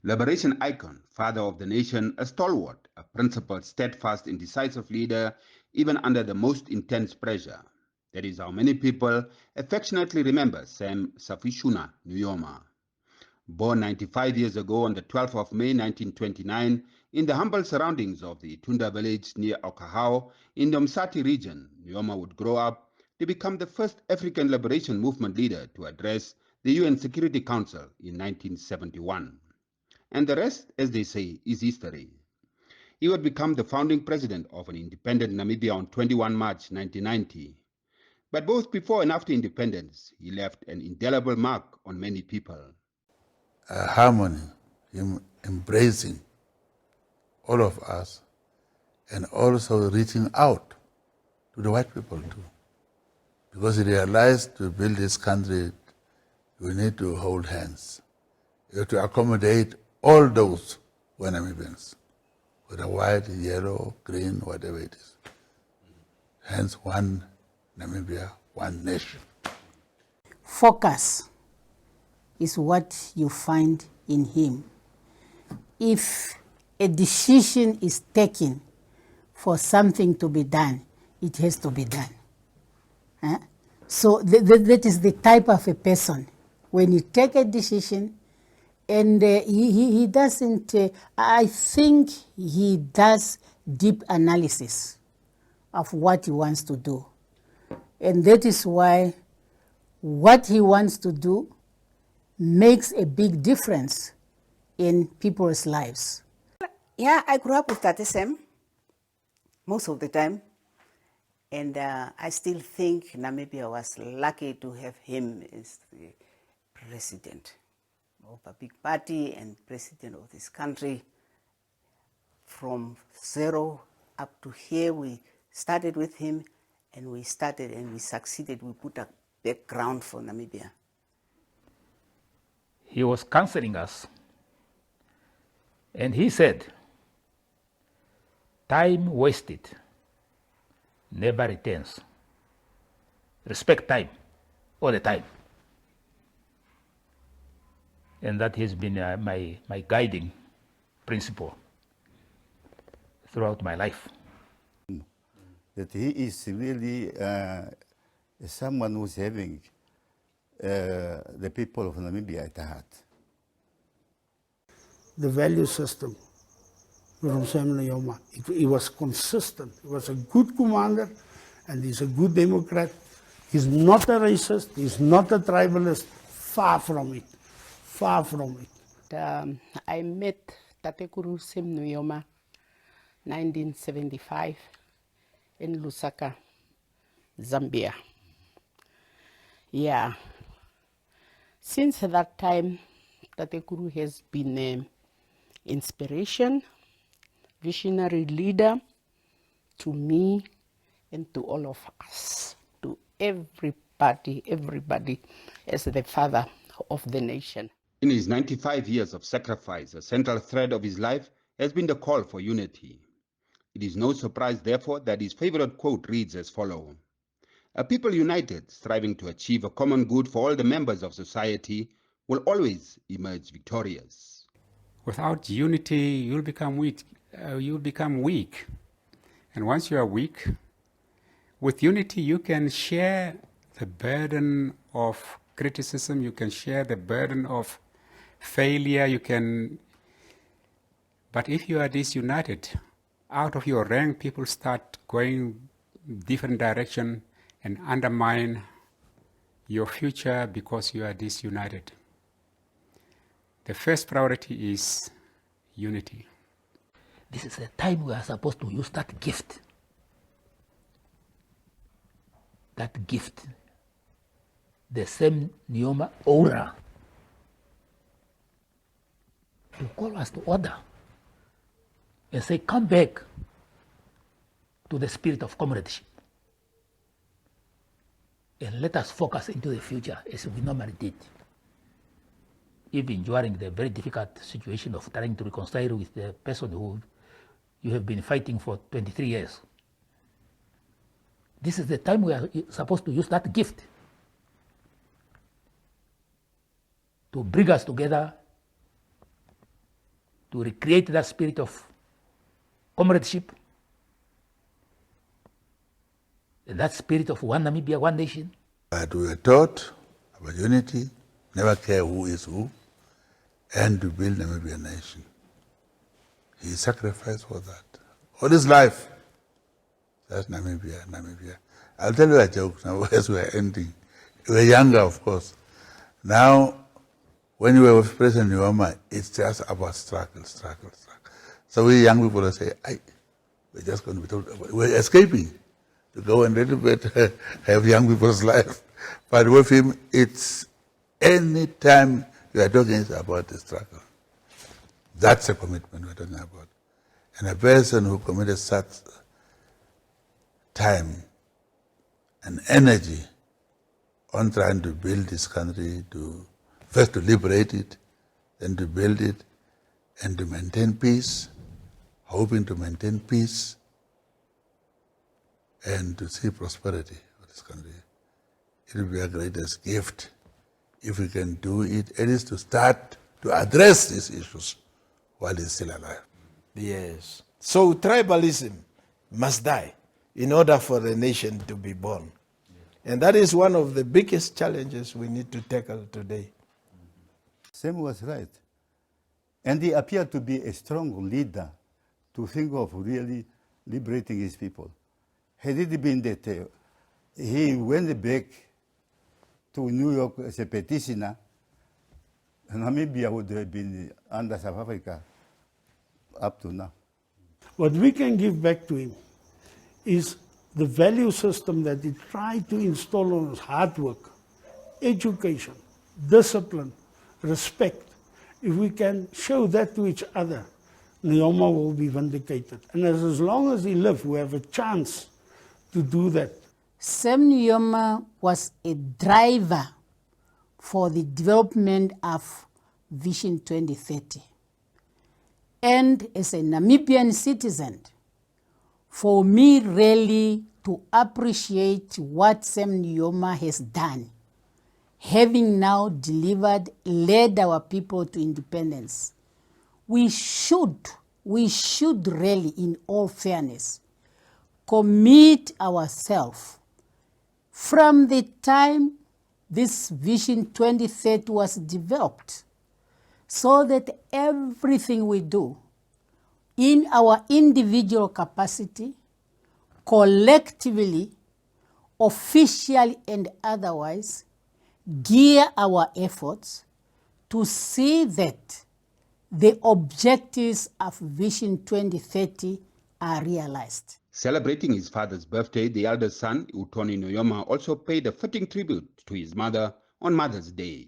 Liberation icon, father of the nation, a stalwart, a principled, steadfast, and decisive leader, even under the most intense pressure. That is how many people affectionately remember Sam Safishuna Nujoma. Born 95 years ago on the 12th of May 1929 in the humble surroundings of the Tunda village near Okahao in the Umsati region, Nujoma would grow up to become the first African liberation movement leader to address the UN Security Council in 1971. And the rest, as they say, is history. He would become the founding president of an independent Namibia on 21 March 1990. But both before and after independence, he left an indelible mark on many people. Harmony, him embracing all of us, and also reaching out to the white people too. Because he realized to build this country, we need to hold hands. You have to accommodate all those who are Namibians, whether white, yellow, green, whatever it is. Hence, one Namibia, one nation. Focus is what you find in him. If a decision is taken for something to be done, it has to be done. So that is the type of a person. When you take a decision, and he doesn't, I think he does deep analysis of what he wants to do. And that is why what he wants to do makes a big difference in people's lives. Yeah, I grew up with Tate Sam most of the time. And I still think Namibia was lucky to have him as the president of a big party and president of this country. From zero up to here, we started with him, and we succeeded. We put a background for Namibia. He was counseling us, and he said, time wasted never returns. Respect time all the time. And that has been my guiding principle throughout my life. That he is really someone who's having the people of Namibia at heart. The value system from Sam Nujoma, he was consistent. He was a good commander, and he's a good Democrat. He's not a racist. He's not a tribalist. Far from it. Far from it. I met Tatekuru Sam Nujoma 1975 in Lusaka, Zambia. Yeah. Since that time, Tatekuru has been an inspiration, visionary leader to me and to all of us, to everybody as the father of the nation. In his 95 years of sacrifice, a central thread of his life has been the call for unity. It is no surprise, therefore, that his favorite quote reads as follows: "A people united, striving to achieve a common good for all the members of society, will always emerge victorious." Without unity, you'll become weak. And once you are weak, with unity, you can share the burden of criticism, you can share the burden of failure, but if you are disunited, out of your rank, people start going different direction and undermine your future because you are disunited. The first priority is unity. This is the time we are supposed to use that gift. That gift, the same Nujoma aura, to call us to order and say, come back to the spirit of comradeship and let us focus into the future as we normally did. Even during the very difficult situation of trying to reconcile with the person who you have been fighting for 23 years. This is the time we are supposed to use that gift to bring us together to recreate that spirit of comradeship, that spirit of one Namibia, one nation. But we were taught about unity, never care who is who, and to build Namibia nation. He sacrificed for that. All his life. That's Namibia, Namibia. I'll tell you a joke now as we're ending. We were younger, of course. Now, when you were with President Nyoma, it's just about struggle. So we young people will say, we're just going to be told, we're escaping to go and a little bit have young people's life. But with him, it's any time you are talking about the struggle. That's a commitment we're talking about. And a person who committed such time and energy on trying to build this country, first to liberate it, then to build it, and to maintain peace, hoping to maintain peace, and to see prosperity for this country. It will be our greatest gift if we can do it, at least to start to address these issues while he's still alive. Yes. So tribalism must die in order for the nation to be born. And that is one of the biggest challenges we need to tackle today. Sam was right. And he appeared to be a strong leader to think of really liberating his people. Had it been that he went back to New York as a petitioner, Namibia would have been under South Africa up to now. What we can give back to him is the value system that he tried to install on us: hard work, education, discipline, respect. If we can show that to each other, Nyoma will be vindicated. And as long as he lives, we have a chance to do that. Sam Nyoma was a driver for the development of Vision 2030. And as a Namibian citizen, for me really to appreciate what Sam Nyoma has done, having now led our people to independence, we should really, in all fairness, commit ourselves from the time this Vision 2030 was developed, so that everything we do in our individual capacity, collectively, officially and otherwise, gear our efforts to see that the objectives of Vision 2030 are realized. Celebrating his father's birthday, the eldest son, Utoni Nyoma, also paid a fitting tribute to his mother on Mother's Day.